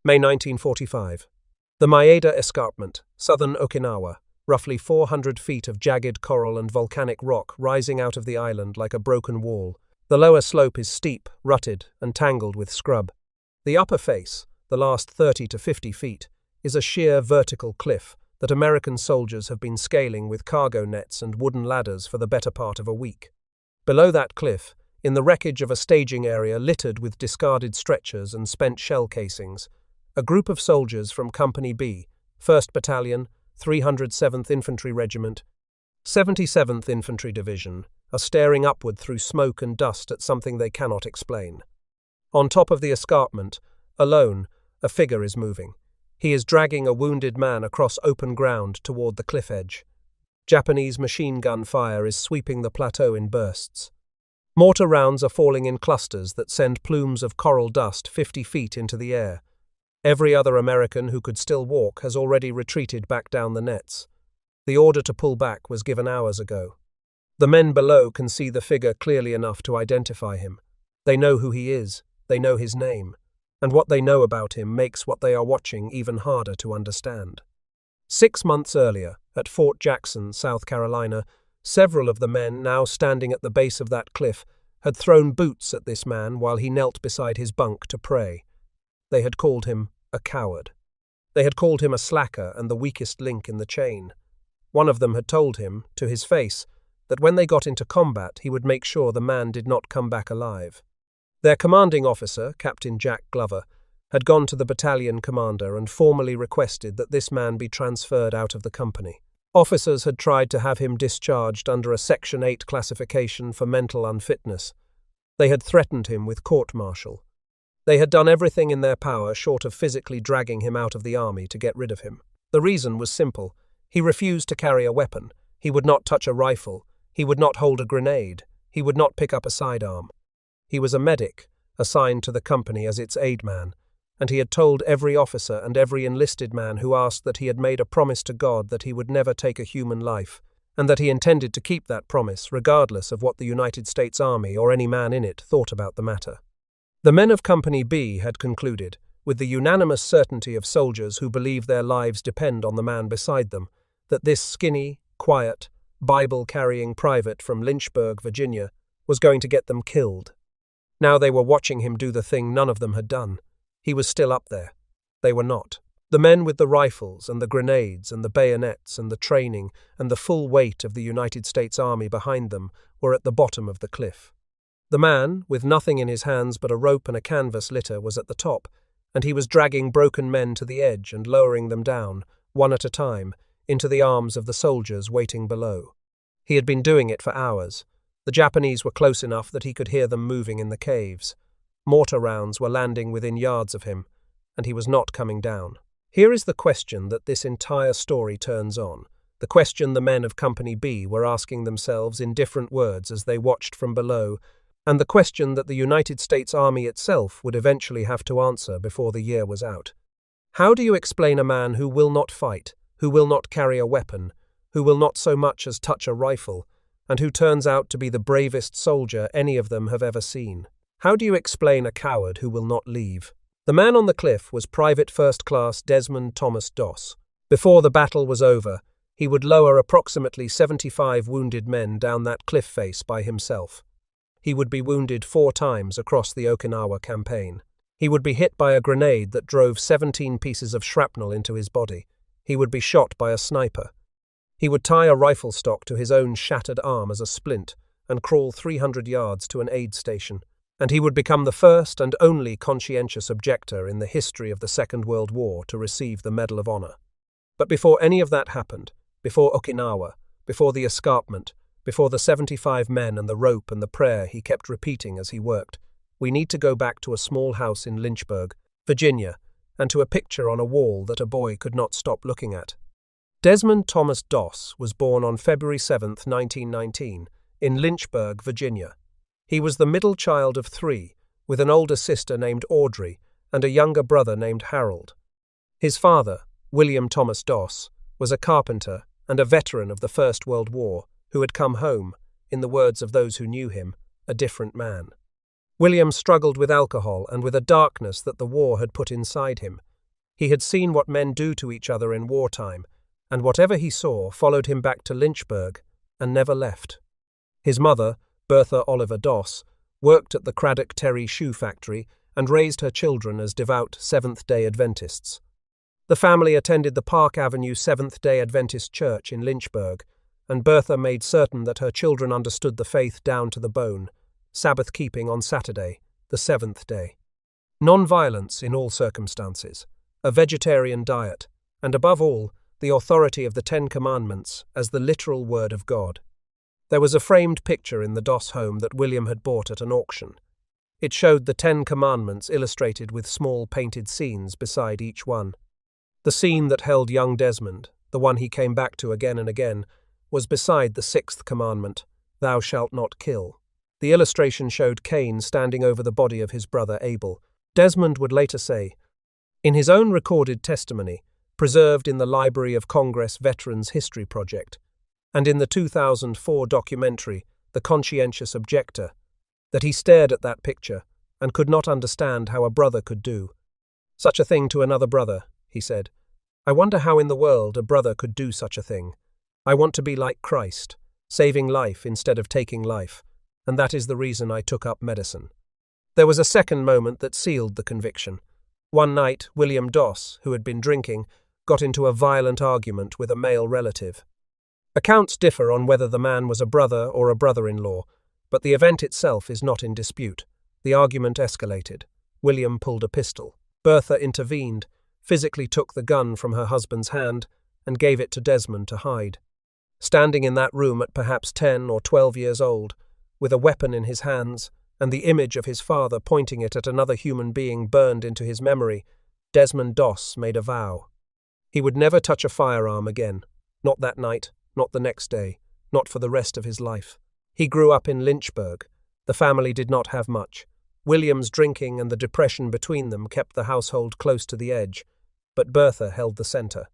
May 1945. The Maeda Escarpment, southern Okinawa, roughly 400 feet of jagged coral and volcanic rock rising out of the island like a broken wall. The lower slope is steep, rutted, and tangled with scrub. The upper face, the last 30 to 50 feet, is a sheer vertical cliff that American soldiers have been scaling with cargo nets and wooden ladders for the better part of a week. Below that cliff, in the wreckage of a staging area littered with discarded stretchers and spent shell casings, a group of soldiers from Company B, 1st Battalion, 307th Infantry Regiment, 77th Infantry Division, are staring upward through smoke and dust at something they cannot explain. On top of the escarpment, alone, a figure is moving. He is dragging a wounded man across open ground toward the cliff edge. Japanese machine gun fire is sweeping the plateau in bursts. Mortar rounds are falling in clusters that send plumes of coral dust 50 feet into the air. Every other American who could still walk has already retreated back down the nets. The order to pull back was given hours ago. The men below can see the figure clearly enough to identify him. They know who he is, they know his name, and what they know about him makes what they are watching even harder to understand. 6 months earlier, at Fort Jackson, South Carolina, several of the men now standing at the base of that cliff had thrown boots at this man while he knelt beside his bunk to pray. They had called him a coward. They had called him a slacker and the weakest link in the chain. One of them had told him, to his face, that when they got into combat he would make sure the man did not come back alive. Their commanding officer, Captain Jack Glover, had gone to the battalion commander and formally requested that this man be transferred out of the company. Officers had tried to have him discharged under a Section 8 classification for mental unfitness. They had threatened him with court-martial. They had done everything in their power short of physically dragging him out of the army to get rid of him. The reason was simple. He refused to carry a weapon. He would not touch a rifle. He would not hold a grenade. He would not pick up a sidearm. He was a medic, assigned to the company as its aid man, and he had told every officer and every enlisted man who asked that he had made a promise to God that he would never take a human life, and that he intended to keep that promise regardless of what the United States Army or any man in it thought about the matter. The men of Company B had concluded, with the unanimous certainty of soldiers who believe their lives depend on the man beside them, that this skinny, quiet, Bible-carrying private from Lynchburg, Virginia, was going to get them killed. Now they were watching him do the thing none of them had done. He was still up there. They were not. The men with the rifles and the grenades and the bayonets and the training and the full weight of the United States Army behind them were at the bottom of the cliff. The man, with nothing in his hands but a rope and a canvas litter, was at the top, and he was dragging broken men to the edge and lowering them down, one at a time, into the arms of the soldiers waiting below. He had been doing it for hours. The Japanese were close enough that he could hear them moving in the caves. Mortar rounds were landing within yards of him, and he was not coming down. Here is the question that this entire story turns on, the question the men of Company B were asking themselves in different words as they watched from below, and the question that the United States Army itself would eventually have to answer before the year was out. How do you explain a man who will not fight, who will not carry a weapon, who will not so much as touch a rifle, and who turns out to be the bravest soldier any of them have ever seen? How do you explain a coward who will not leave? The man on the cliff was Private First Class Desmond Doss. Before the battle was over, he would lower approximately 75 wounded men down that cliff face by himself. He would be wounded 4 times across the Okinawa campaign. He would be hit by a grenade that drove 17 pieces of shrapnel into his body. He would be shot by a sniper. He would tie a rifle stock to his own shattered arm as a splint and crawl 300 yards to an aid station. And he would become the first and only conscientious objector in the history of the Second World War to receive the Medal of Honor. But before any of that happened, before Okinawa, before the escarpment, before the 75 men and the rope and the prayer he kept repeating as he worked, we need to go back to a small house in Lynchburg, Virginia, and to a picture on a wall that a boy could not stop looking at. Desmond Thomas Doss was born on February 7, 1919, in Lynchburg, Virginia. He was the middle child of 3, with an older sister named Audrey and a younger brother named Harold. His father, William Thomas Doss, was a carpenter and a veteran of the First World War who had come home, in the words of those who knew him, a different man. William struggled with alcohol and with a darkness that the war had put inside him. He had seen what men do to each other in wartime, and whatever he saw followed him back to Lynchburg and never left. His mother, Bertha Oliver Doss, worked at the Craddock Terry shoe factory and raised her children as devout Seventh-day Adventists. The family attended the Park Avenue Seventh-day Adventist Church in Lynchburg, and Bertha made certain that her children understood the faith down to the bone, Sabbath-keeping on Saturday, the seventh day. Non-violence in all circumstances, a vegetarian diet, and above all, the authority of the Ten Commandments as the literal word of God. There was a framed picture in the Doss home that William had bought at an auction. It showed the 10 Commandments illustrated with small painted scenes beside each one. The scene that held young Desmond, the one he came back to again and again, was beside the 6th commandment, "Thou shalt not kill." The illustration showed Cain standing over the body of his brother Abel. Desmond would later say, in his own recorded testimony, preserved in the Library of Congress Veterans History Project, and in the 2004 documentary, The Conscientious Objector, that he stared at that picture and could not understand how a brother could do such a thing to another brother, he said. I wonder how in the world a brother could do such a thing. I want to be like Christ, saving life instead of taking life, and that is the reason I took up medicine. There was a second moment that sealed the conviction. One night, William Doss, who had been drinking, got into a violent argument with a male relative. Accounts differ on whether the man was a brother or a brother-in-law, but the event itself is not in dispute. The argument escalated. William pulled a pistol. Bertha intervened, physically took the gun from her husband's hand, and gave it to Desmond to hide. Standing in that room at perhaps 10 or 12 years old, with a weapon in his hands, and the image of his father pointing it at another human being burned into his memory, Desmond Doss made a vow. He would never touch a firearm again, not that night, not the next day, not for the rest of his life. He grew up in Lynchburg. The family did not have much. William's drinking and the depression between them kept the household close to the edge, but Bertha held the center.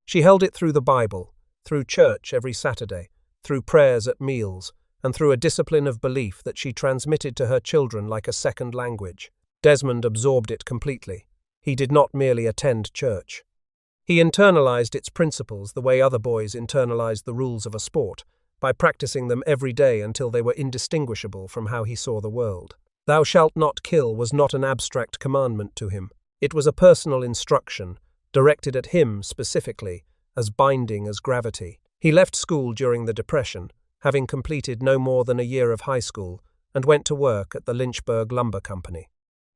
She held it through the Bible, through church every Saturday, through prayers at meals, and through a discipline of belief that she transmitted to her children like a second language. Desmond absorbed it completely. He did not merely attend church. He internalized its principles the way other boys internalized the rules of a sport, by practicing them every day until they were indistinguishable from how he saw the world. Thou shalt not kill was not an abstract commandment to him. It was a personal instruction, directed at him specifically, as binding as gravity. He left school during the Depression, having completed no more than a year of high school, and went to work at the Lynchburg Lumber Company.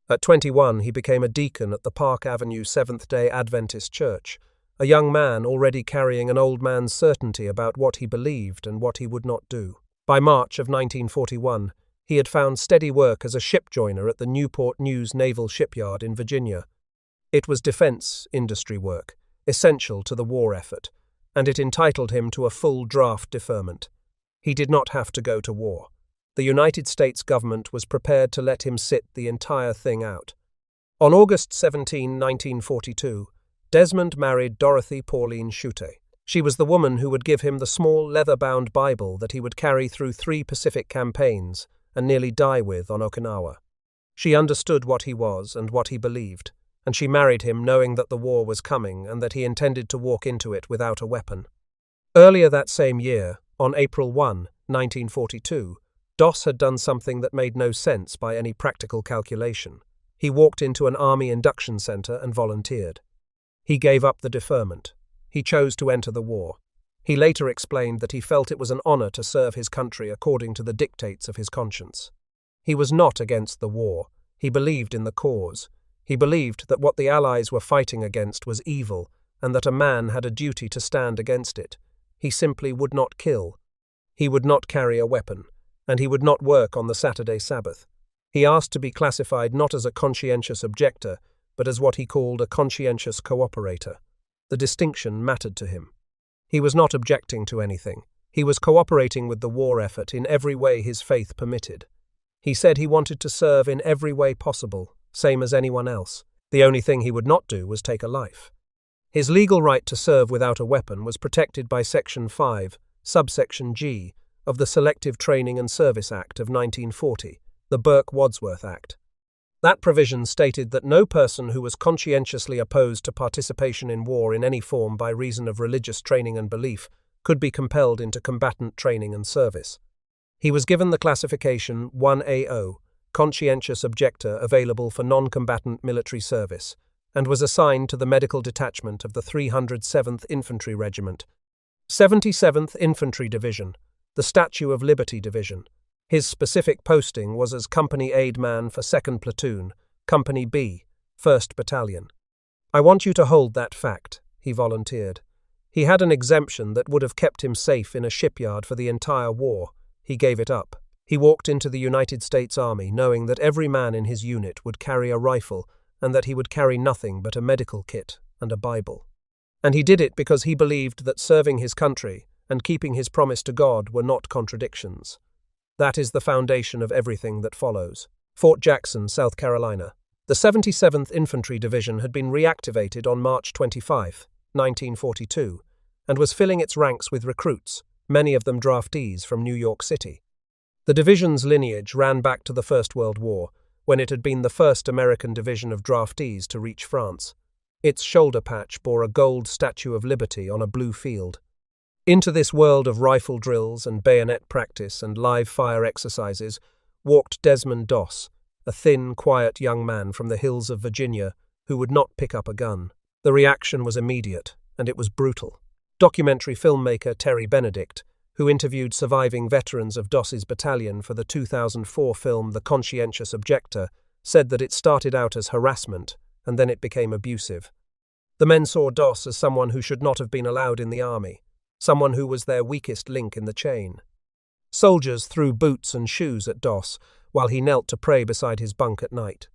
At 21, he became a deacon at the Park Avenue Seventh-day Adventist Church, a young man already carrying an old man's certainty about what he believed and what he would not do. By March of 1941, he had found steady work as a ship joiner at the Newport News Naval Shipyard in Virginia. It was defense industry work, essential to the war effort, and it entitled him to a full draft deferment. He did not have to go to war. The United States government was prepared to let him sit the entire thing out. On August 17, 1942, Desmond married Dorothy Pauline Schutte. She was the woman who would give him the small leather-bound Bible that he would carry through 3 Pacific campaigns and nearly die with on Okinawa. She understood what he was and what he believed, and she married him knowing that the war was coming and that he intended to walk into it without a weapon. Earlier that same year, on April 1, 1942, Doss had done something that made no sense by any practical calculation. He walked into an Army induction center and volunteered. He gave up the deferment. He chose to enter the war. He later explained that he felt it was an honor to serve his country according to the dictates of his conscience. He was not against the war. He believed in the cause. He believed that what the Allies were fighting against was evil and that a man had a duty to stand against it. He simply would not kill. He would not carry a weapon, and he would not work on the Saturday Sabbath. He asked to be classified not as a conscientious objector, but as what he called a conscientious cooperator. The distinction mattered to him. He was not objecting to anything. He was cooperating with the war effort in every way his faith permitted. He said he wanted to serve in every way possible, same as anyone else. The only thing he would not do was take a life. His legal right to serve without a weapon was protected by Section 5, subsection G, of the Selective Training and Service Act of 1940, the Burke-Wadsworth Act. That provision stated that no person who was conscientiously opposed to participation in war in any form by reason of religious training and belief could be compelled into combatant training and service. He was given the classification 1AO, conscientious objector available for non-combatant military service, and was assigned to the medical detachment of the 307th Infantry Regiment, 77th Infantry Division, the Statue of Liberty Division. His specific posting was as Company Aid Man for 2nd Platoon, Company B, 1st Battalion. "I want you to hold that fact," he volunteered. He had an exemption that would have kept him safe in a shipyard for the entire war. He gave it up. He walked into the United States Army knowing that every man in his unit would carry a rifle and that he would carry nothing but a medical kit and a Bible. And he did it because he believed that serving his country and keeping his promise to God were not contradictions. That is the foundation of everything that follows. Fort Jackson, South Carolina. The 77th Infantry Division had been reactivated on March 25, 1942, and was filling its ranks with recruits, many of them draftees from New York City. The division's lineage ran back to the First World War, when it had been the first American division of draftees to reach France. Its shoulder patch bore a gold Statue of Liberty on a blue field. Into this world of rifle drills and bayonet practice and live fire exercises walked Desmond Doss, a thin, quiet young man from the hills of Virginia who would not pick up a gun. The reaction was immediate, and it was brutal. Documentary filmmaker Terry Benedict, who interviewed surviving veterans of Doss's battalion for the 2004 film The Conscientious Objector, said that it started out as harassment and then it became abusive. The men saw Doss as someone who should not have been allowed in the army, someone who was their weakest link in the chain. Soldiers threw boots and shoes at Doss while he knelt to pray beside his bunk at night.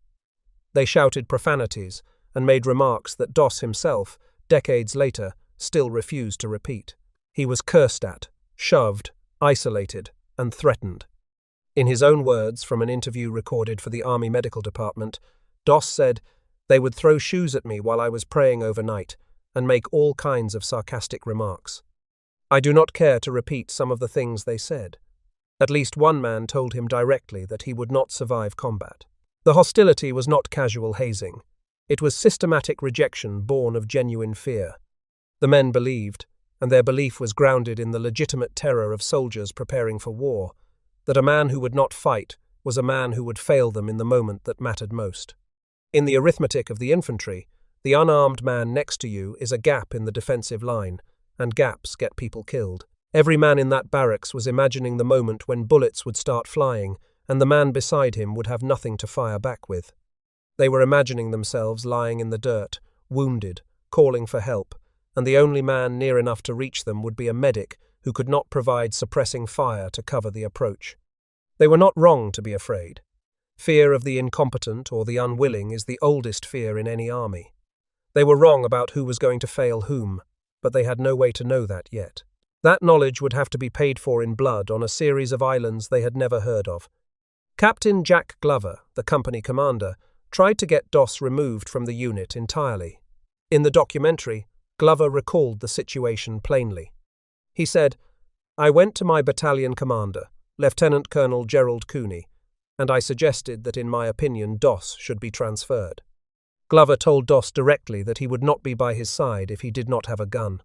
They shouted profanities and made remarks that Doss himself, decades later, still refused to repeat. He was cursed at, shoved, isolated, and threatened. In his own words from an interview recorded for the Army Medical Department, Doss said, "They would throw shoes at me while I was praying overnight and make all kinds of sarcastic remarks. I do not care to repeat some of the things they said." At least one man told him directly that he would not survive combat. The hostility was not casual hazing. It was systematic rejection born of genuine fear. The men believed, and their belief was grounded in the legitimate terror of soldiers preparing for war, that a man who would not fight was a man who would fail them in the moment that mattered most. In the arithmetic of the infantry, the unarmed man next to you is a gap in the defensive line, and gaps get people killed. Every man in that barracks was imagining the moment when bullets would start flying, and the man beside him would have nothing to fire back with. They were imagining themselves lying in the dirt, wounded, calling for help, and the only man near enough to reach them would be a medic who could not provide suppressing fire to cover the approach. They were not wrong to be afraid. Fear of the incompetent or the unwilling is the oldest fear in any army. They were wrong about who was going to fail whom, but they had no way to know that yet. That knowledge would have to be paid for in blood on a series of islands they had never heard of. Captain Jack Glover, the company commander, tried to get Doss removed from the unit entirely. In the documentary, Glover recalled the situation plainly. He said, "I went to my battalion commander, Lieutenant Colonel Gerald Cooney, and I suggested that in my opinion Doss should be transferred." Glover told Doss directly that he would not be by his side if he did not have a gun.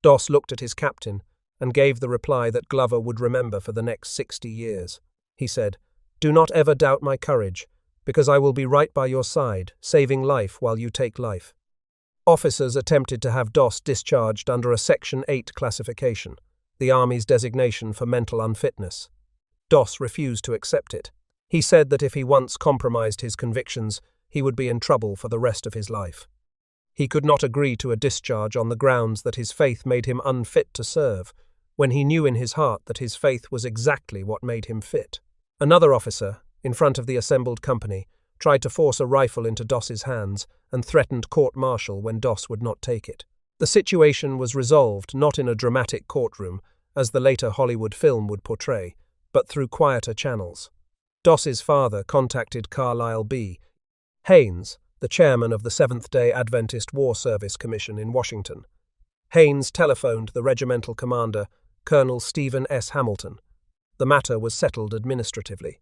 Doss looked at his captain and gave the reply that Glover would remember for the next 60 years. He said, "Do not ever doubt my courage, because I will be right by your side, saving life while you take life." Officers attempted to have Doss discharged under a Section 8 classification, the Army's designation for mental unfitness. Doss refused to accept it. He said that if he once compromised his convictions, he would be in trouble for the rest of his life. He could not agree to a discharge on the grounds that his faith made him unfit to serve, when he knew in his heart that his faith was exactly what made him fit. Another officer, in front of the assembled company, tried to force a rifle into Doss's hands and threatened court-martial when Doss would not take it. The situation was resolved not in a dramatic courtroom, as the later Hollywood film would portray, but through quieter channels. Doss's father contacted Carlisle B. Haynes, the chairman of the Seventh-day Adventist War Service Commission in Washington. Haynes telephoned the regimental commander, Colonel Stephen S. Hamilton. The matter was settled administratively.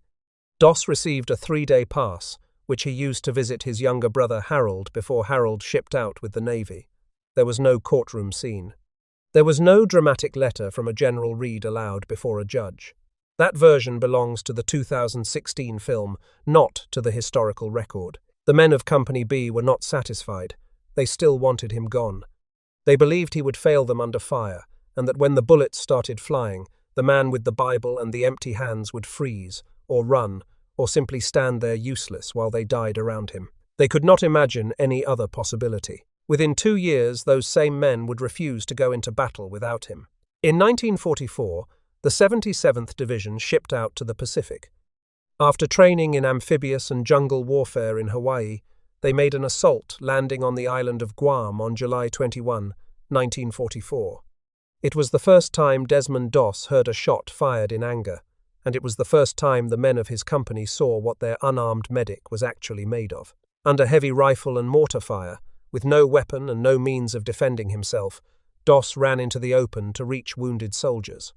Doss received a 3-day pass, which he used to visit his younger brother Harold before Harold shipped out with the Navy. There was no courtroom scene. There was no dramatic letter from a general read aloud before a judge. That version belongs to the 2016 film, not to the historical record. The men of Company B were not satisfied. They still wanted him gone. They believed he would fail them under fire, and that when the bullets started flying, the man with the Bible and the empty hands would freeze, or run, or simply stand there useless while they died around him. They could not imagine any other possibility. Within 2 years, those same men would refuse to go into battle without him. In 1944, the 77th Division shipped out to the Pacific. After training in amphibious and jungle warfare in Hawaii, they made an assault, landing on the island of Guam on July 21, 1944. It was the first time Desmond Doss heard a shot fired in anger, and it was the first time the men of his company saw what their unarmed medic was actually made of. Under heavy rifle and mortar fire, with no weapon and no means of defending himself, Doss ran into the open to reach wounded soldiers.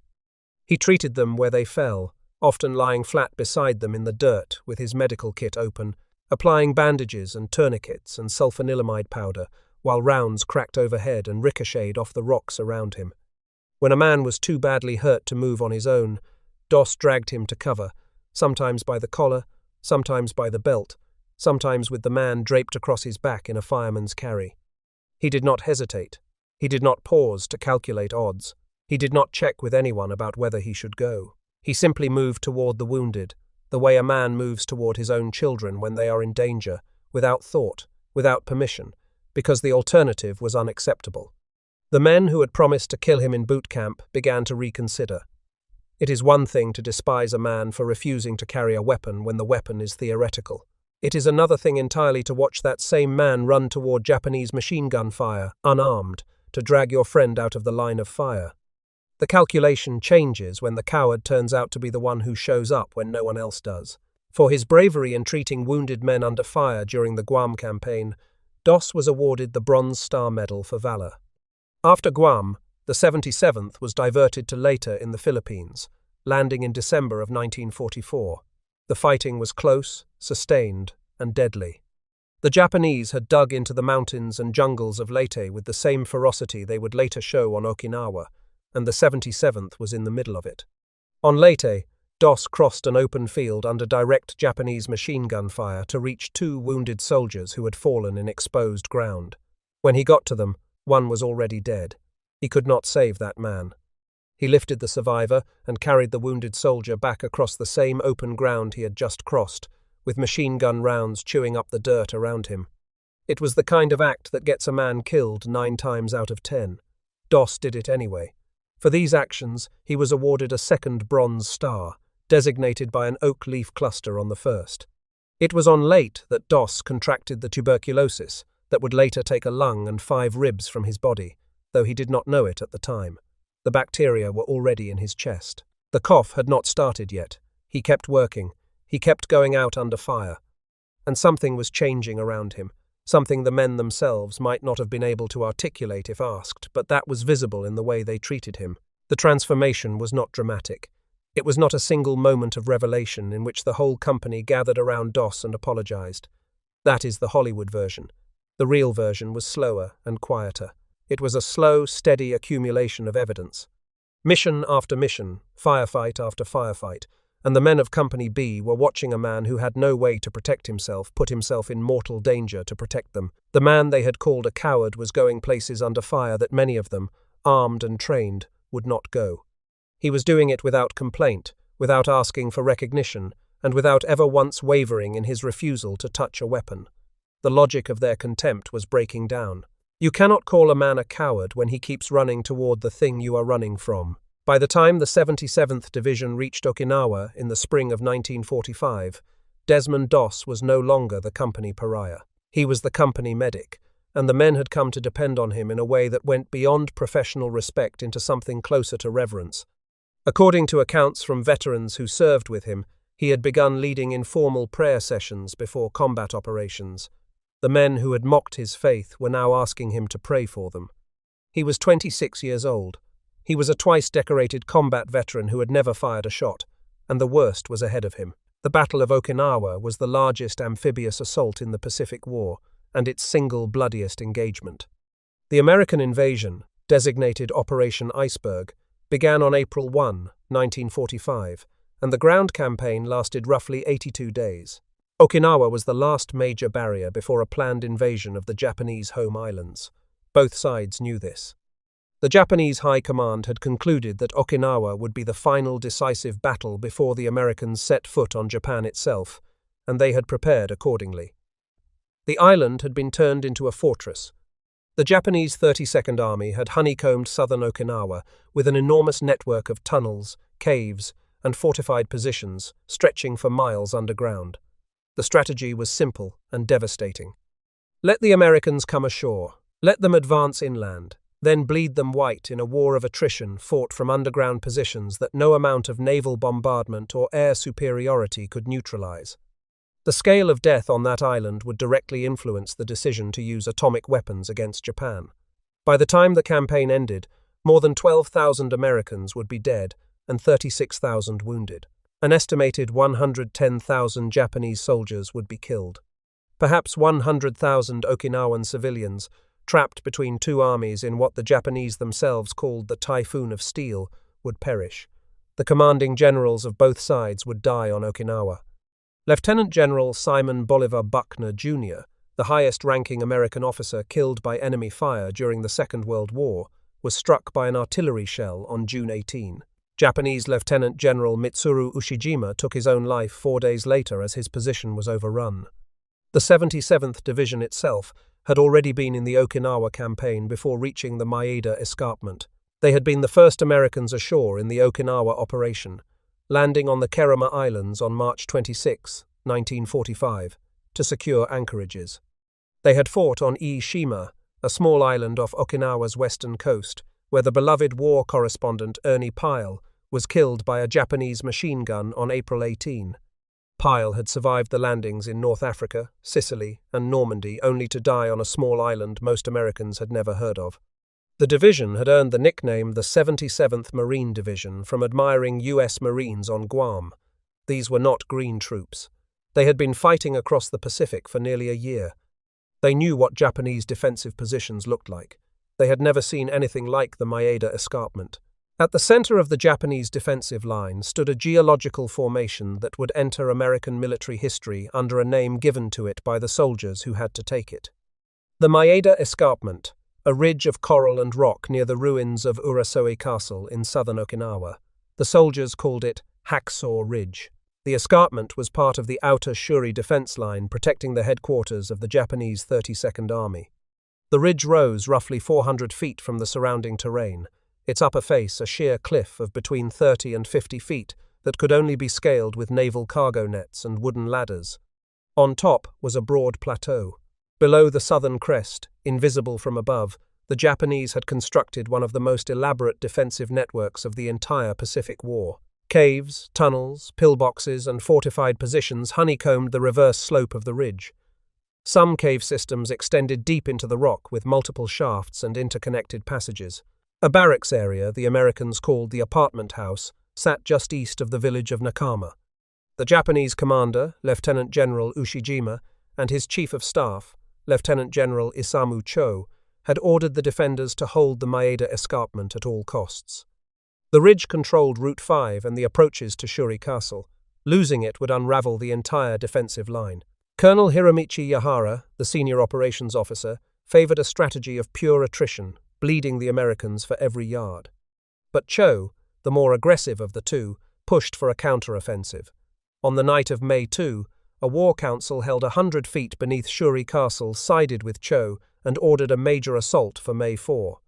He treated them where they fell, often lying flat beside them in the dirt with his medical kit open, applying bandages and tourniquets and sulfanilamide powder, while rounds cracked overhead and ricocheted off the rocks around him. When a man was too badly hurt to move on his own, Doss dragged him to cover, sometimes by the collar, sometimes by the belt, sometimes with the man draped across his back in a fireman's carry. He did not hesitate. He did not pause to calculate odds. He did not check with anyone about whether he should go. He simply moved toward the wounded, the way a man moves toward his own children when they are in danger, without thought, without permission, because the alternative was unacceptable. The men who had promised to kill him in boot camp began to reconsider. It is one thing to despise a man for refusing to carry a weapon when the weapon is theoretical. It is another thing entirely to watch that same man run toward Japanese machine gun fire, unarmed, to drag your friend out of the line of fire. The calculation changes when the coward turns out to be the one who shows up when no one else does. For his bravery in treating wounded men under fire during the Guam campaign, Doss was awarded the Bronze Star Medal for valor. After Guam, the 77th was diverted to Leyte in the Philippines, landing in December of 1944. The fighting was close, sustained, and deadly. The Japanese had dug into the mountains and jungles of Leyte with the same ferocity they would later show on Okinawa, and the 77th was in the middle of it. On Leyte, Doss crossed an open field under direct Japanese machine gun fire to reach 2 wounded soldiers who had fallen in exposed ground. When he got to them, one was already dead. He could not save that man. He lifted the survivor and carried the wounded soldier back across the same open ground he had just crossed, with machine gun rounds chewing up the dirt around him. It was the kind of act that gets a man killed 9 times out of 10. Doss did it anyway. For these actions, he was awarded a second Bronze Star, designated by an oak leaf cluster on the first. It was on Leyte that Doss contracted the tuberculosis that would later take a lung and 5 ribs from his body, though he did not know it at the time. The bacteria were already in his chest. The cough had not started yet. He kept working. He kept going out under fire. And something was changing around him, something the men themselves might not have been able to articulate if asked, but that was visible in the way they treated him. The transformation was not dramatic. It was not a single moment of revelation in which the whole company gathered around Doss and apologized. That is the Hollywood version. The real version was slower and quieter. It was a slow, steady accumulation of evidence. Mission after mission, firefight after firefight, and the men of Company B were watching a man who had no way to protect himself put himself in mortal danger to protect them. The man they had called a coward was going places under fire that many of them, armed and trained, would not go. He was doing it without complaint, without asking for recognition, and without ever once wavering in his refusal to touch a weapon. The logic of their contempt was breaking down. You cannot call a man a coward when he keeps running toward the thing you are running from. By the time the 77th Division reached Okinawa in the spring of 1945, Desmond Doss was no longer the company pariah. He was the company medic, and the men had come to depend on him in a way that went beyond professional respect into something closer to reverence. According to accounts from veterans who served with him, he had begun leading informal prayer sessions before combat operations. The men who had mocked his faith were now asking him to pray for them. He was 26 years old. He was a twice-decorated combat veteran who had never fired a shot, and the worst was ahead of him. The Battle of Okinawa was the largest amphibious assault in the Pacific War and its single bloodiest engagement. The American invasion, designated Operation Iceberg, began on April 1, 1945, and the ground campaign lasted roughly 82 days. Okinawa was the last major barrier before a planned invasion of the Japanese home islands. Both sides knew this. The Japanese High Command had concluded that Okinawa would be the final decisive battle before the Americans set foot on Japan itself, and they had prepared accordingly. The island had been turned into a fortress. The Japanese 32nd Army had honeycombed southern Okinawa with an enormous network of tunnels, caves, and fortified positions stretching for miles underground. The strategy was simple and devastating. Let the Americans come ashore, let them advance inland, then bleed them white in a war of attrition fought from underground positions that no amount of naval bombardment or air superiority could neutralize. The scale of death on that island would directly influence the decision to use atomic weapons against Japan. By the time the campaign ended, more than 12,000 Americans would be dead and 36,000 wounded. An estimated 110,000 Japanese soldiers would be killed. Perhaps 100,000 Okinawan civilians, trapped between two armies in what the Japanese themselves called the Typhoon of Steel, would perish. The commanding generals of both sides would die on Okinawa. Lieutenant General Simon Bolivar Buckner, Jr., the highest-ranking American officer killed by enemy fire during the Second World War, was struck by an artillery shell on June 18. Japanese Lieutenant General Mitsuru Ushijima took his own life 4 days later as his position was overrun. The 77th Division itself had already been in the Okinawa campaign before reaching the Maeda Escarpment. They had been the first Americans ashore in the Okinawa operation, landing on the Kerama Islands on March 26, 1945, to secure anchorages. They had fought on Ii-Shima, a small island off Okinawa's western coast, where the beloved war correspondent Ernie Pyle was killed by a Japanese machine gun on April 18. Pyle had survived the landings in North Africa, Sicily, and Normandy only to die on a small island most Americans had never heard of. The division had earned the nickname the 77th Marine Division from admiring U.S. Marines on Guam. These were not green troops. They had been fighting across the Pacific for nearly a year. They knew what Japanese defensive positions looked like. They had never seen anything like the Maeda Escarpment. At the center of the Japanese defensive line stood a geological formation that would enter American military history under a name given to it by the soldiers who had to take it. The Maeda Escarpment, a ridge of coral and rock near the ruins of Urasoe Castle in southern Okinawa. The soldiers called it Hacksaw Ridge. The escarpment was part of the outer Shuri defense line protecting the headquarters of the Japanese 32nd Army. The ridge rose roughly 400 feet from the surrounding terrain, its upper face a sheer cliff of between 30 and 50 feet that could only be scaled with naval cargo nets and wooden ladders. On top was a broad plateau. Below the southern crest, invisible from above, the Japanese had constructed one of the most elaborate defensive networks of the entire Pacific War. Caves, tunnels, pillboxes, and fortified positions honeycombed the reverse slope of the ridge. Some cave systems extended deep into the rock with multiple shafts and interconnected passages. A barracks area the Americans called the apartment house sat just east of the village of Nakama. The Japanese commander, Lieutenant General Ushijima, and his chief of staff, Lieutenant General Isamu Cho, had ordered the defenders to hold the Maeda Escarpment at all costs. The ridge controlled Route 5 and the approaches to Shuri Castle. Losing it would unravel the entire defensive line. Colonel Hiromichi Yahara, the senior operations officer, favored a strategy of pure attrition, bleeding the Americans for every yard. But Cho, the more aggressive of the two, pushed for a counter-offensive. On the night of May 2, a war council held 100 feet beneath Shuri Castle sided with Cho and ordered a major assault for May 4.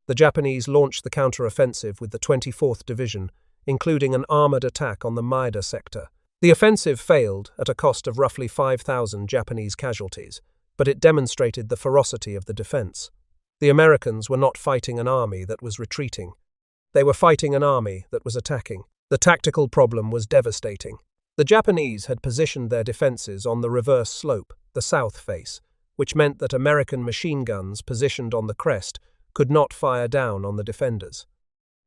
The Japanese launched the counter-offensive with the 24th Division, including an armored attack on the Maeda sector. The offensive failed at a cost of roughly 5,000 Japanese casualties, but it demonstrated the ferocity of the defense. The Americans were not fighting an army that was retreating. They were fighting an army that was attacking. The tactical problem was devastating. The Japanese had positioned their defenses on the reverse slope, the south face, which meant that American machine guns positioned on the crest could not fire down on the defenders.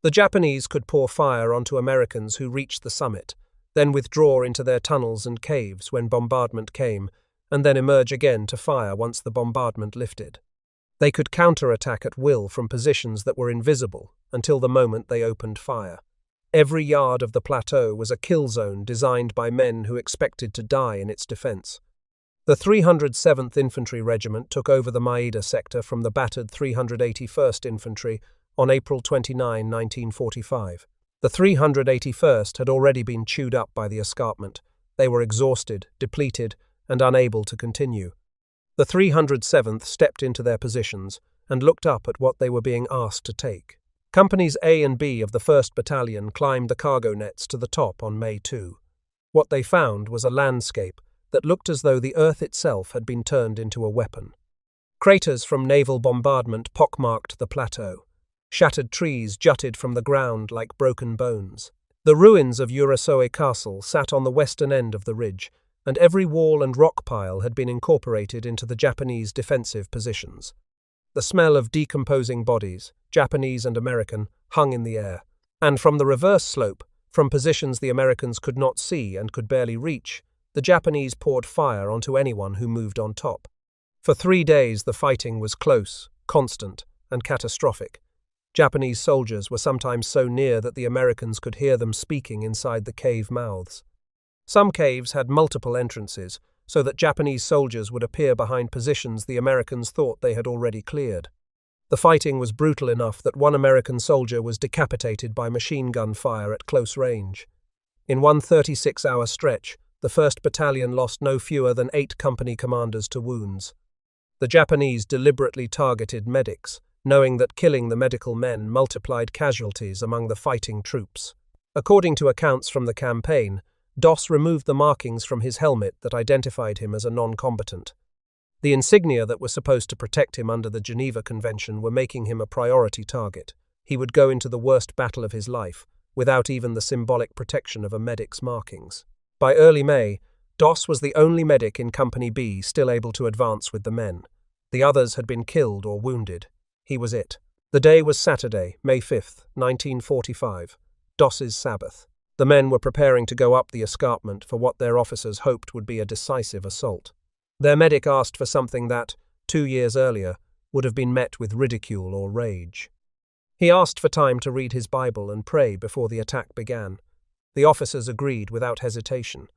The Japanese could pour fire onto Americans who reached the summit, then withdraw into their tunnels and caves when bombardment came, and then emerge again to fire once the bombardment lifted. They could counterattack at will from positions that were invisible until the moment they opened fire. Every yard of the plateau was a kill zone designed by men who expected to die in its defense. The 307th Infantry Regiment took over the Maeda sector from the battered 381st Infantry on April 29, 1945. The 381st had already been chewed up by the escarpment. They were exhausted, depleted, and unable to continue. The 307th stepped into their positions and looked up at what they were being asked to take. Companies A and B of the 1st Battalion climbed the cargo nets to the top on May 2. What they found was a landscape that looked as though the earth itself had been turned into a weapon. Craters from naval bombardment pockmarked the plateau. Shattered trees jutted from the ground like broken bones. The ruins of Urasoe Castle sat on the western end of the ridge, and every wall and rock pile had been incorporated into the Japanese defensive positions. The smell of decomposing bodies, Japanese and American, hung in the air. And from the reverse slope, from positions the Americans could not see and could barely reach, the Japanese poured fire onto anyone who moved on top. For 3 days the fighting was close, constant, and catastrophic. Japanese soldiers were sometimes so near that the Americans could hear them speaking inside the cave mouths. Some caves had multiple entrances, so that Japanese soldiers would appear behind positions the Americans thought they had already cleared. The fighting was brutal enough that one American soldier was decapitated by machine gun fire at close range. In one 36-hour stretch, the 1st Battalion lost no fewer than 8 company commanders to wounds. The Japanese deliberately targeted medics, knowing that killing the medical men multiplied casualties among the fighting troops. According to accounts from the campaign, Doss removed the markings from his helmet that identified him as a non-combatant. The insignia that were supposed to protect him under the Geneva Convention were making him a priority target. He would go into the worst battle of his life, without even the symbolic protection of a medic's markings. By early May, Doss was the only medic in Company B still able to advance with the men. The others had been killed or wounded. He was it. The day was Saturday, May 5, 1945, Doss's Sabbath. The men were preparing to go up the escarpment for what their officers hoped would be a decisive assault. Their medic asked for something that, 2 years earlier, would have been met with ridicule or rage. He asked for time to read his Bible and pray before the attack began. The officers agreed without hesitation.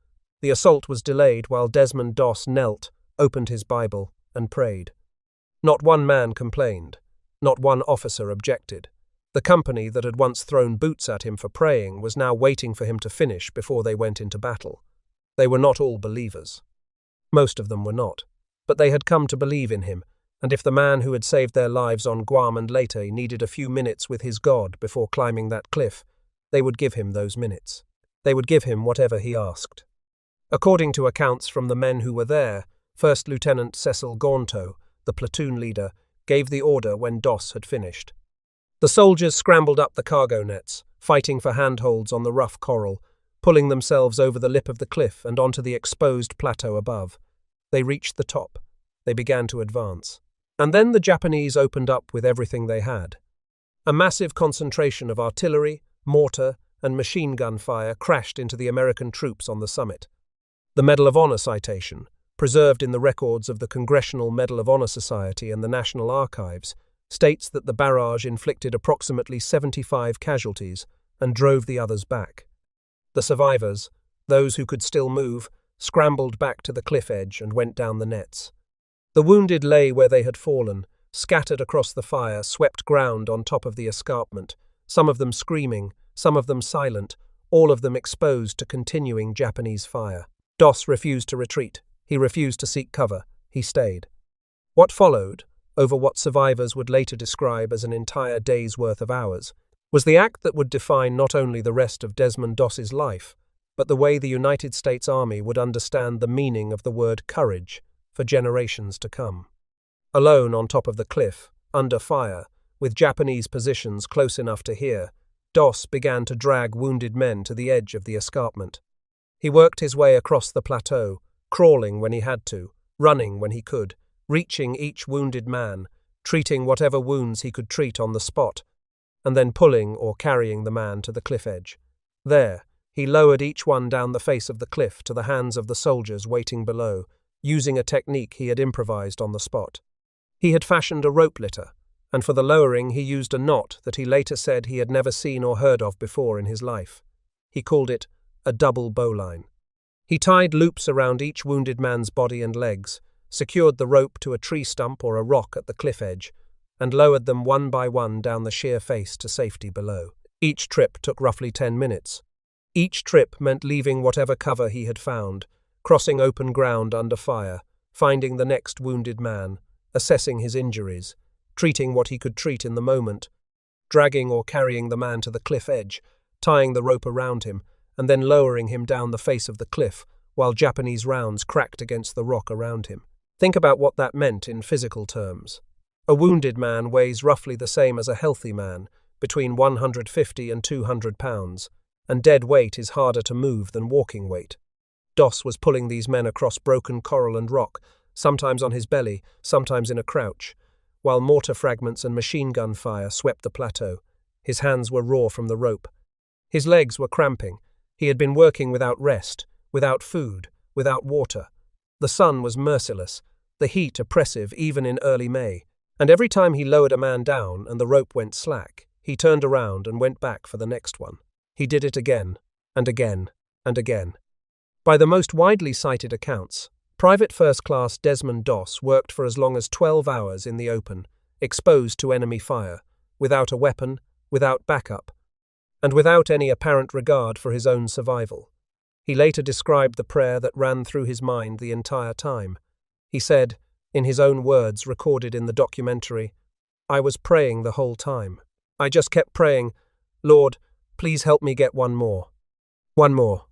The assault was delayed while Desmond Doss knelt, opened his Bible, and prayed. Not one man complained. Not one officer objected. The company that had once thrown boots at him for praying was now waiting for him to finish before they went into battle. They were not all believers. Most of them were not. But they had come to believe in him, and if the man who had saved their lives on Guam and Leyte needed a few minutes with his God before climbing that cliff, they would give him those minutes. They would give him whatever he asked. According to accounts from the men who were there, First Lieutenant Cecil Gaunteau, the platoon leader, gave the order when Doss had finished. The soldiers scrambled up the cargo nets, fighting for handholds on the rough coral, pulling themselves over the lip of the cliff and onto the exposed plateau above. They reached the top. They began to advance. And then the Japanese opened up with everything they had. A massive concentration of artillery, mortar, and machine gun fire crashed into the American troops on the summit. The Medal of Honor citation, preserved in the records of the Congressional Medal of Honor Society and the National Archives, states that the barrage inflicted approximately 75 casualties and drove the others back. The survivors, those who could still move, scrambled back to the cliff edge and went down the nets. The wounded lay where they had fallen, scattered across the fire, swept ground on top of the escarpment, some of them screaming, some of them silent, all of them exposed to continuing Japanese fire. Doss refused to retreat. He refused to seek cover. He stayed. What followed, over what survivors would later describe as an entire day's worth of hours, was the act that would define not only the rest of Desmond Doss's life, but the way the United States Army would understand the meaning of the word courage for generations to come. Alone on top of the cliff, under fire, with Japanese positions close enough to hear, Doss began to drag wounded men to the edge of the escarpment. He worked his way across the plateau, crawling when he had to, running when he could, reaching each wounded man, treating whatever wounds he could treat on the spot, and then pulling or carrying the man to the cliff edge. There, He lowered each one down the face of the cliff to the hands of the soldiers waiting below, using a technique he had improvised on the spot. He had fashioned a rope litter, and for the lowering he used a knot that he later said he had never seen or heard of before in his life. He called it a double bowline. He tied loops around each wounded man's body and legs, secured the rope to a tree stump or a rock at the cliff edge, and lowered them one by one down the sheer face to safety below. Each trip took roughly 10 minutes. Each trip meant leaving whatever cover he had found, crossing open ground under fire, finding the next wounded man, assessing his injuries, treating what he could treat in the moment, dragging or carrying the man to the cliff edge, tying the rope around him, and then lowering him down the face of the cliff while Japanese rounds cracked against the rock around him. Think about what that meant in physical terms. A wounded man weighs roughly the same as a healthy man, between 150 and 200 pounds, and dead weight is harder to move than walking weight. Doss was pulling these men across broken coral and rock, sometimes on his belly, sometimes in a crouch, while mortar fragments and machine gun fire swept the plateau. His hands were raw from the rope. His legs were cramping. He had been working without rest, without food, without water. The sun was merciless, the heat oppressive even in early May, and every time he lowered a man down and the rope went slack, he turned around and went back for the next one. He did it again, and again, and again. By the most widely cited accounts, Private First Class Desmond Doss worked for as long as 12 hours in the open, exposed to enemy fire, without a weapon, without backup, and without any apparent regard for his own survival. He later described the prayer that ran through his mind the entire time. He said, in his own words recorded in the documentary, "I was praying the whole time. I just kept praying, 'Lord, please help me get one more. One more.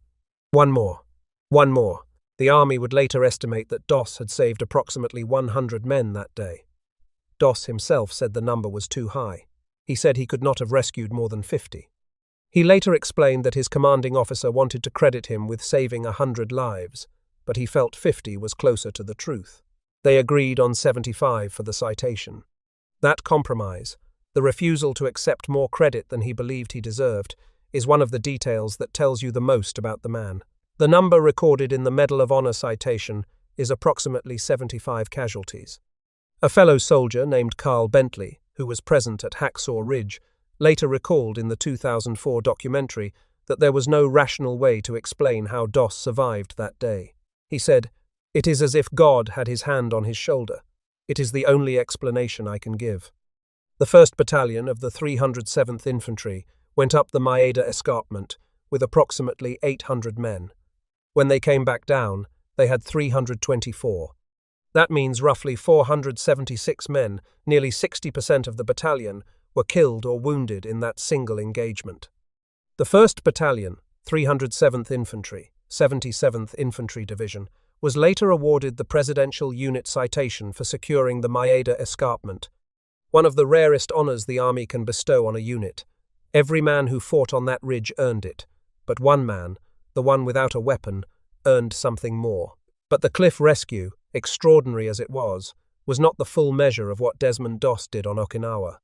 One more. One more.'" The army would later estimate that Doss had saved approximately 100 men that day. Doss himself said the number was too high. He said he could not have rescued more than 50. He later explained that his commanding officer wanted to credit him with saving 100 lives, but he felt 50 was closer to the truth. They agreed on 75 for the citation. That compromise, the refusal to accept more credit than he believed he deserved, is one of the details that tells you the most about the man. The number recorded in the Medal of Honor citation is approximately 75 casualties. A fellow soldier named Carl Bentley, who was present at Hacksaw Ridge, later recalled in the 2004 documentary that there was no rational way to explain how Doss survived that day. He said, "It is as if God had his hand on his shoulder. It is the only explanation I can give." The 1st Battalion of the 307th Infantry went up the Maeda Escarpment with approximately 800 men. When they came back down, they had 324. That means roughly 476 men, nearly 60% of the battalion, were killed or wounded in that single engagement. The 1st Battalion, 307th Infantry, 77th Infantry Division, was later awarded the Presidential Unit Citation for securing the Maeda Escarpment, one of the rarest honors the Army can bestow on a unit. Every man who fought on that ridge earned it, but one man, the one without a weapon, earned something more. But the cliff rescue, extraordinary as it was not the full measure of what Desmond Doss did on Okinawa.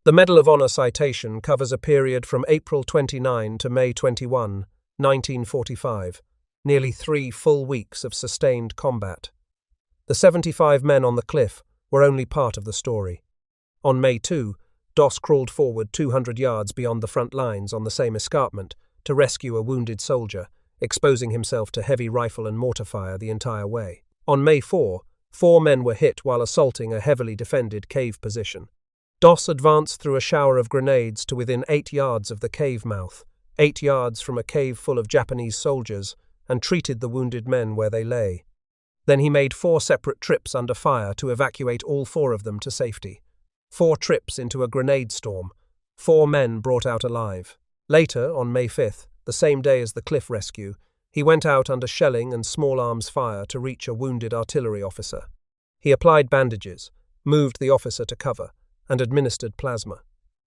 The Medal of Honor citation covers a period from April 29 to May 21, 1945, nearly 3 full weeks of sustained combat. The 75 men on the cliff were only part of the story. On May 2, Doss crawled forward 200 yards beyond the front lines on the same escarpment to rescue a wounded soldier, exposing himself to heavy rifle and mortar fire the entire way. On May 4, 4 men were hit while assaulting a heavily defended cave position. Doss advanced through a shower of grenades to within 8 yards of the cave mouth, 8 yards from a cave full of Japanese soldiers, and treated the wounded men where they lay. Then he made 4 separate trips under fire to evacuate all 4 of them to safety. 4 trips into a grenade storm, 4 men brought out alive. Later, on May 5th, the same day as the cliff rescue, he went out under shelling and small arms fire to reach a wounded artillery officer. He applied bandages, moved the officer to cover, and administered plasma.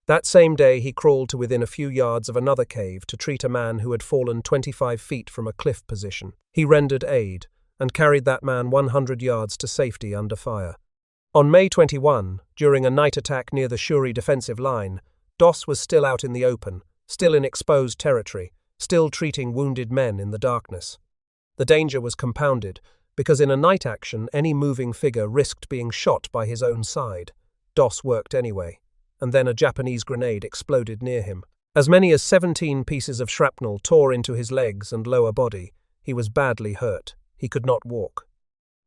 That same day he crawled to within a few yards of another cave to treat a man who had fallen 25 feet from a cliff position. He rendered aid, and carried that man 100 yards to safety under fire. On May 21, during a night attack near the Shuri defensive line, Doss was still out in the open, still in exposed territory, still treating wounded men in the darkness. The danger was compounded because in a night action any moving figure risked being shot by his own side. Doss worked anyway, and then a Japanese grenade exploded near him. As many as 17 pieces of shrapnel tore into his legs and lower body. He was badly hurt. He could not walk.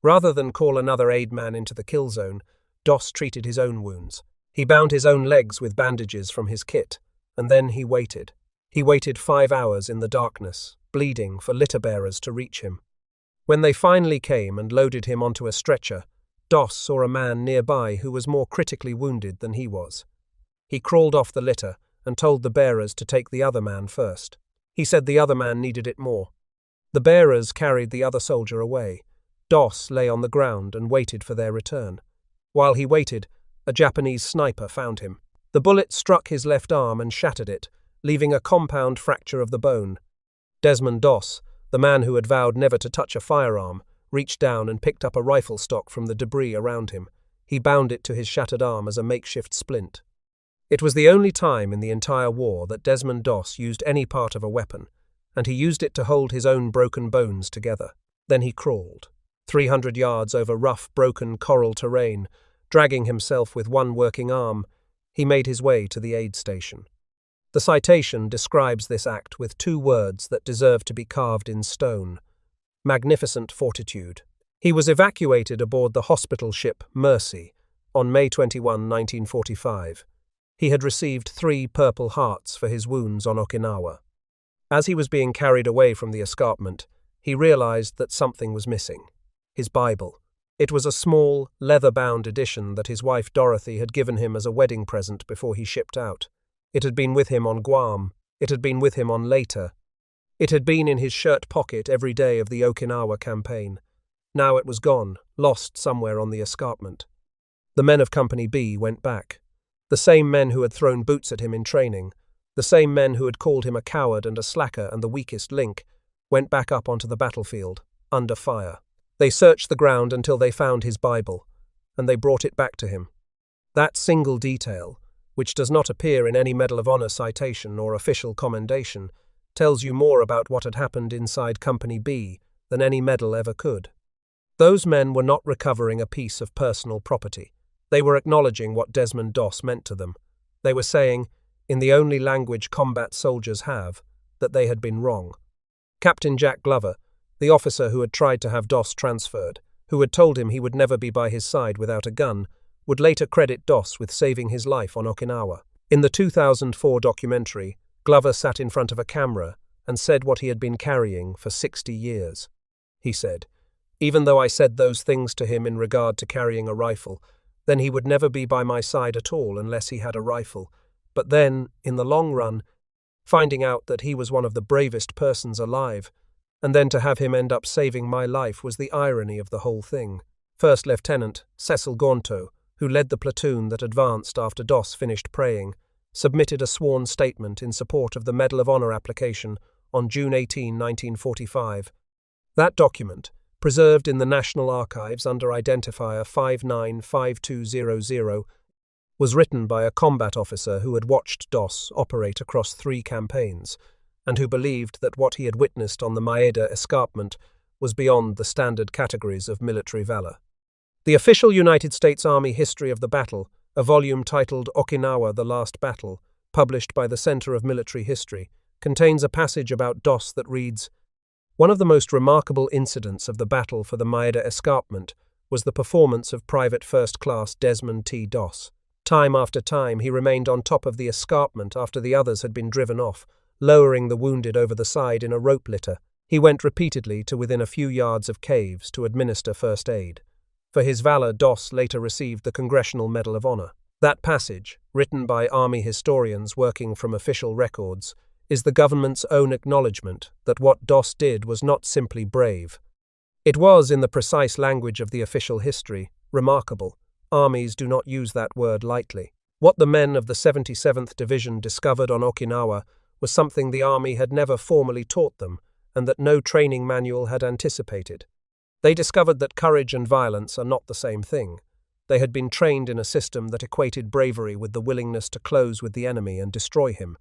Rather than call another aid man into the kill zone, Doss treated his own wounds. He bound his own legs with bandages from his kit, and then he waited. He waited 5 hours in the darkness, bleeding, for litter bearers to reach him. When they finally came and loaded him onto a stretcher, Doss saw a man nearby who was more critically wounded than he was. He crawled off the litter and told the bearers to take the other man first. He said the other man needed it more. The bearers carried the other soldier away. Doss lay on the ground and waited for their return. While he waited, a Japanese sniper found him. The bullet struck his left arm and shattered it, leaving a compound fracture of the bone. Desmond Doss, the man who had vowed never to touch a firearm, reached down and picked up a rifle stock from the debris around him. He bound it to his shattered arm as a makeshift splint. It was the only time in the entire war that Desmond Doss used any part of a weapon, and he used it to hold his own broken bones together. Then he crawled, 300 yards over rough, broken coral terrain, dragging himself with one working arm. He made his way to the aid station. The citation describes this act with 2 words that deserve to be carved in stone: magnificent fortitude. He was evacuated aboard the hospital ship Mercy on May 21, 1945. He had received 3 Purple Hearts for his wounds on Okinawa. As he was being carried away from the escarpment, he realized that something was missing: his Bible. It was a small, leather-bound edition that his wife Dorothy had given him as a wedding present before he shipped out. It had been with him on Guam. It had been with him on Leyte. It had been in his shirt pocket every day of the Okinawa campaign. Now it was gone, lost somewhere on the escarpment. The men of Company B went back. The same men who had thrown boots at him in training, the same men who had called him a coward and a slacker and the weakest link, went back up onto the battlefield, under fire. They searched the ground until they found his Bible, and they brought it back to him. That single detail, which does not appear in any Medal of Honor citation or official commendation, tells you more about what had happened inside Company B than any medal ever could. Those men were not recovering a piece of personal property. They were acknowledging what Desmond Doss meant to them. They were saying, in the only language combat soldiers have, that they had been wrong. Captain Jack Glover, the officer who had tried to have Doss transferred, who had told him he would never be by his side without a gun, would later credit Doss with saving his life on Okinawa. In the 2004 documentary, Glover sat in front of a camera and said what he had been carrying for 60 years. He said, "Even though I said those things to him in regard to carrying a rifle, then he would never be by my side at all unless he had a rifle. But then, in the long run, finding out that he was one of the bravest persons alive, and then to have him end up saving my life was the irony of the whole thing." First Lieutenant Cecil Gaunteau, who led the platoon that advanced after Doss finished praying, submitted a sworn statement in support of the Medal of Honor application on June 18, 1945. That document, preserved in the National Archives under identifier 595200, was written by a combat officer who had watched Doss operate across 3 campaigns, and who believed that what he had witnessed on the Maeda Escarpment was beyond the standard categories of military valor. The official United States Army history of the battle, a volume titled Okinawa: The Last Battle, published by the Center of Military History, contains a passage about Doss that reads, "One of the most remarkable incidents of the battle for the Maeda Escarpment was the performance of Private First Class Desmond T. Doss. Time after time he remained on top of the escarpment after the others had been driven off, lowering the wounded over the side in a rope litter. He went repeatedly to within a few yards of caves to administer first aid. For his valor, Doss later received the Congressional Medal of Honor." That passage, written by Army historians working from official records, is the government's own acknowledgement that what Doss did was not simply brave. It was, in the precise language of the official history, remarkable. Armies do not use that word lightly. What the men of the 77th Division discovered on Okinawa was something the Army had never formally taught them, and that no training manual had anticipated. They discovered that courage and violence are not the same thing. They had been trained in a system that equated bravery with the willingness to close with the enemy and destroy him.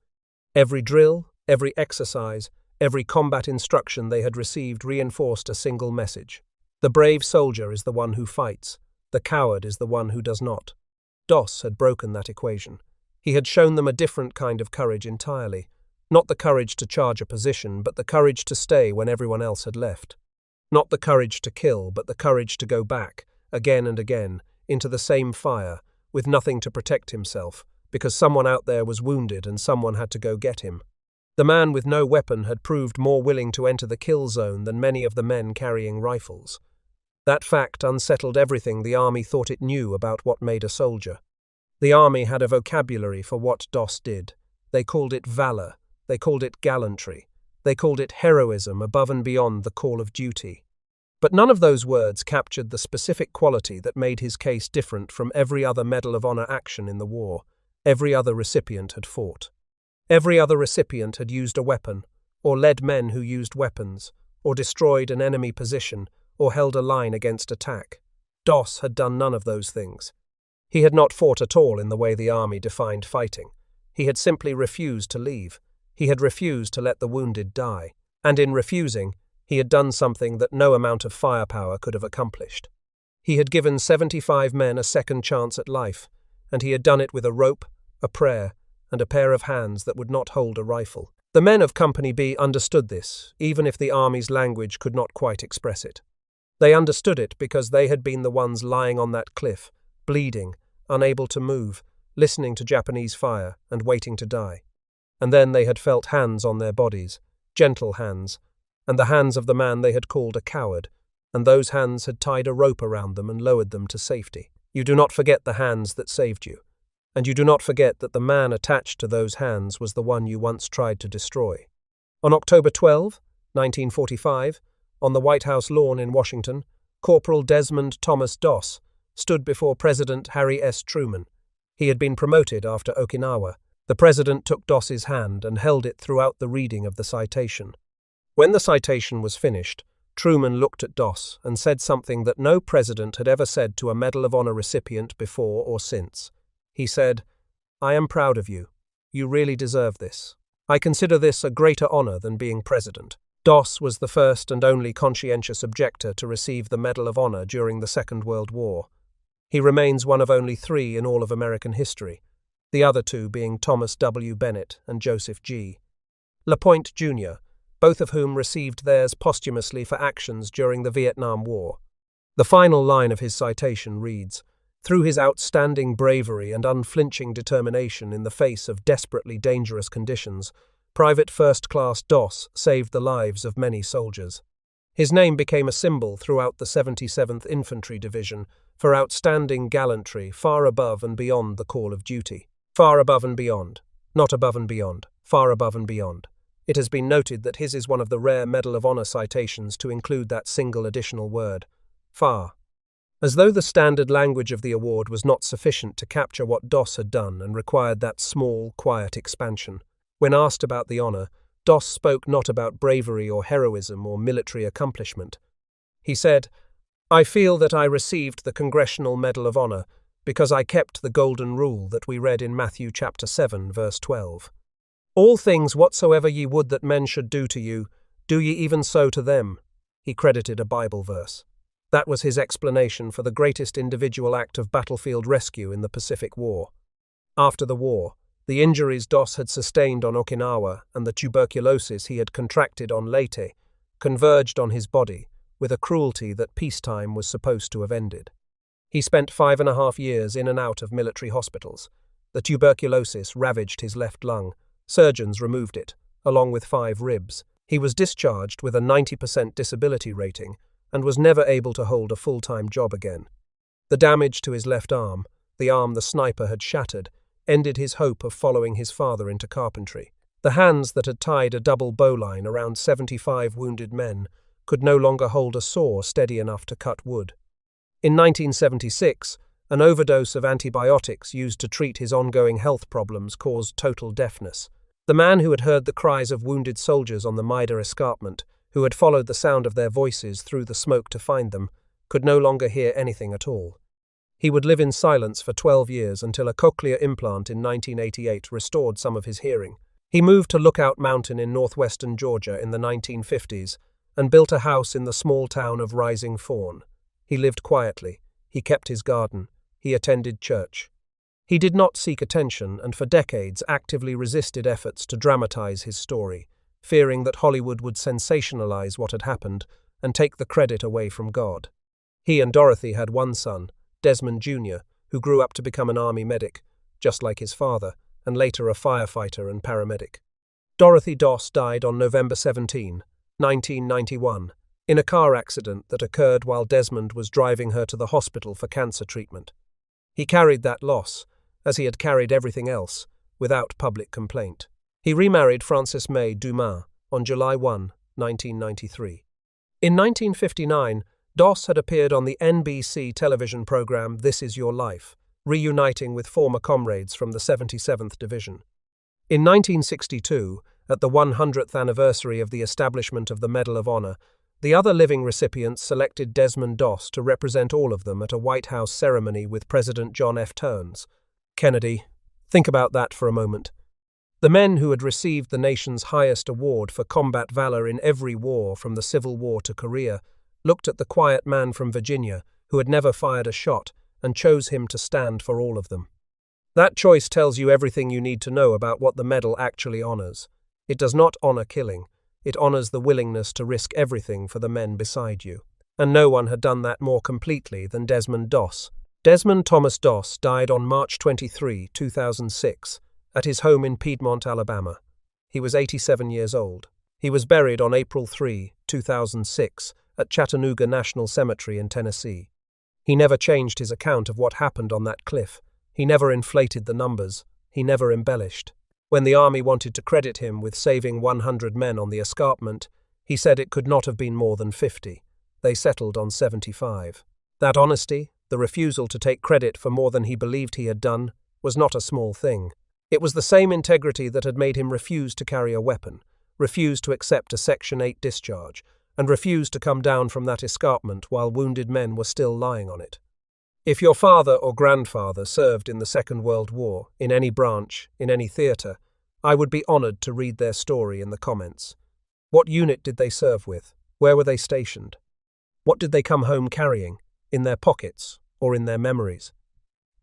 Every drill, every exercise, Every combat instruction they had received reinforced a single message. The brave soldier is the one who fights. The coward is the one who does not. Doss had broken that equation. He had shown them a different kind of courage entirely. Not the courage to charge a position, but the courage to stay when everyone else had left. Not the courage to kill, but the courage to go back, again and again, into the same fire, with nothing to protect himself, because someone out there was wounded and someone had to go get him. The man with no weapon had proved more willing to enter the kill zone than many of the men carrying rifles. That fact unsettled everything the army thought it knew about what made a soldier. The army had a vocabulary for what Doss did. They called it valor. They called it gallantry. They called it heroism above and beyond the call of duty. But none of those words captured the specific quality that made his case different from every other Medal of Honor action in the war. Every other recipient had fought. Every other recipient had used a weapon, or led men who used weapons, or destroyed an enemy position, or held a line against attack. Doss had done none of those things. He had not fought at all in the way the army defined fighting. He had simply refused to leave. He had refused to let the wounded die. And in refusing, he had done something that no amount of firepower could have accomplished. He had given 75 men a second chance at life, and he had done it with a rope, a prayer, and a pair of hands that would not hold a rifle. The men of Company B understood this, even if the army's language could not quite express it. They understood it because they had been the ones lying on that cliff, bleeding, unable to move, listening to Japanese fire and waiting to die. And then they had felt hands on their bodies, gentle hands, and the hands of the man they had called a coward, and those hands had tied a rope around them and lowered them to safety. You do not forget the hands that saved you, and you do not forget that the man attached to those hands was the one you once tried to destroy. On October 12, 1945, on the White House lawn in Washington, Corporal Desmond Thomas Doss stood before President Harry S. Truman. He had been promoted after Okinawa. The president took Doss's hand and held it throughout the reading of the citation. When the citation was finished, Truman looked at Doss and said something that no president had ever said to a Medal of Honor recipient before or since. He said, "I am proud of you. You really deserve this. I consider this a greater honor than being president." Doss was the first and only conscientious objector to receive the Medal of Honor during the Second World War. He remains one of only 3 in all of American history, the other 2 being Thomas W. Bennett and Joseph G. LaPointe, Jr., both of whom received theirs posthumously for actions during the Vietnam War. The final line of his citation reads, "Through his outstanding bravery and unflinching determination in the face of desperately dangerous conditions, Private First Class Doss saved the lives of many soldiers." His name became a symbol throughout the 77th Infantry Division for outstanding gallantry far above and beyond the call of duty. Far above and beyond, not above and beyond, far above and beyond. It has been noted that his is one of the rare Medal of Honor citations to include that single additional word, far. As though the standard language of the award was not sufficient to capture what Doss had done and required that small, quiet expansion. When asked about the honor, Doss spoke not about bravery or heroism or military accomplishment. He said, "I feel that I received the Congressional Medal of Honor because I kept the golden rule that we read in Matthew chapter 7, verse 12. All things whatsoever ye would that men should do to you, do ye even so to them." He credited a Bible verse. That was his explanation for the greatest individual act of battlefield rescue in the Pacific War. After the war, the injuries Doss had sustained on Okinawa and the tuberculosis he had contracted on Leyte converged on his body with a cruelty that peacetime was supposed to have ended. He spent 5.5 years in and out of military hospitals. The tuberculosis ravaged his left lung. Surgeons removed it, along with 5 ribs. He was discharged with a 90% disability rating and was never able to hold a full-time job again. The damage to his left arm, the arm the sniper had shattered, ended his hope of following his father into carpentry. The hands that had tied a double bowline around 75 wounded men could no longer hold a saw steady enough to cut wood. In 1976, an overdose of antibiotics used to treat his ongoing health problems caused total deafness. The man who had heard the cries of wounded soldiers on the Maeda Escarpment, who had followed the sound of their voices through the smoke to find them, could no longer hear anything at all. He would live in silence for 12 years until a cochlear implant in 1988 restored some of his hearing. He moved to Lookout Mountain in northwestern Georgia in the 1950s and built a house in the small town of Rising Fawn. He lived quietly. He kept his garden. He attended church. He did not seek attention and for decades actively resisted efforts to dramatize his story, fearing that Hollywood would sensationalize what had happened and take the credit away from God. He and Dorothy had one son, Desmond Jr., who grew up to become an Army medic, just like his father, and later a firefighter and paramedic. Dorothy Doss died on November 17, 1991, in a car accident that occurred while Desmond was driving her to the hospital for cancer treatment. He carried that loss, as he had carried everything else, without public complaint. He remarried Frances May Dumas on July 1, 1993. In 1959, Doss had appeared on the NBC television program This Is Your Life, reuniting with former comrades from the 77th Division. In 1962, at the 100th anniversary of the establishment of the Medal of Honor, the other living recipients selected Desmond Doss to represent all of them at a White House ceremony with President John F. Kennedy. Think about that for a moment. The men who had received the nation's highest award for combat valor in every war from the Civil War to Korea looked at the quiet man from Virginia who had never fired a shot and chose him to stand for all of them. That choice tells you everything you need to know about what the medal actually honors. It does not honor killing. It honors the willingness to risk everything for the men beside you. And no one had done that more completely than Desmond Doss. Desmond Thomas Doss died on March 23, 2006, at his home in Piedmont, Alabama. He was 87 years old. He was buried on April 3, 2006, at Chattanooga National Cemetery in Tennessee. He never changed his account of what happened on that cliff. He never inflated the numbers. He never embellished. When the Army wanted to credit him with saving 100 men on the escarpment, he said it could not have been more than 50. They settled on 75. That honesty, the refusal to take credit for more than he believed he had done, was not a small thing. It was the same integrity that had made him refuse to carry a weapon, refuse to accept a Section 8 discharge, and refuse to come down from that escarpment while wounded men were still lying on it. If your father or grandfather served in the Second World War, in any branch, in any theatre, I would be honored to read their story in the comments. What unit did they serve with? Where were they stationed? What did they come home carrying, in their pockets or in their memories?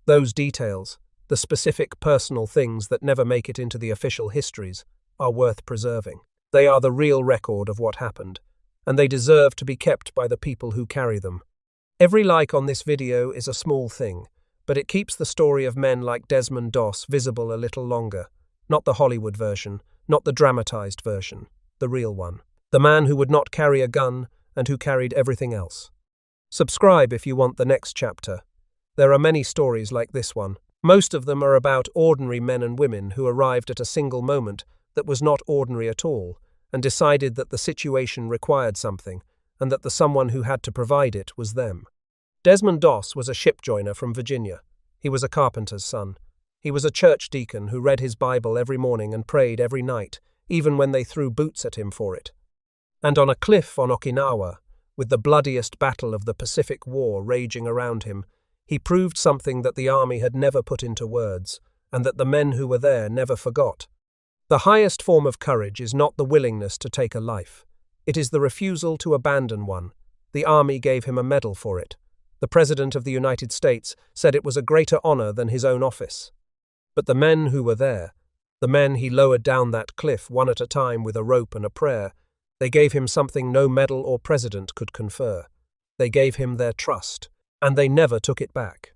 Those details, the specific personal things that never make it into the official histories, are worth preserving. They are the real record of what happened, and they deserve to be kept by the people who carry them. Every like on this video is a small thing, but it keeps the story of men like Desmond Doss visible a little longer. Not the Hollywood version, not the dramatized version, the real one. The man who would not carry a gun and who carried everything else. Subscribe if you want the next chapter. There are many stories like this one. Most of them are about ordinary men and women who arrived at a single moment that was not ordinary at all, and decided that the situation required something, and that the someone who had to provide it was them. Desmond Doss was a ship joiner from Virginia. He was a carpenter's son. He was a church deacon who read his Bible every morning and prayed every night, even when they threw boots at him for it. And on a cliff on Okinawa, with the bloodiest battle of the Pacific War raging around him, he proved something that the Army had never put into words, and that the men who were there never forgot. The highest form of courage is not the willingness to take a life. It is the refusal to abandon one. The Army gave him a medal for it. The President of the United States said it was a greater honor than his own office. But the men who were there, the men he lowered down that cliff one at a time with a rope and a prayer, they gave him something no medal or president could confer. They gave him their trust, and they never took it back.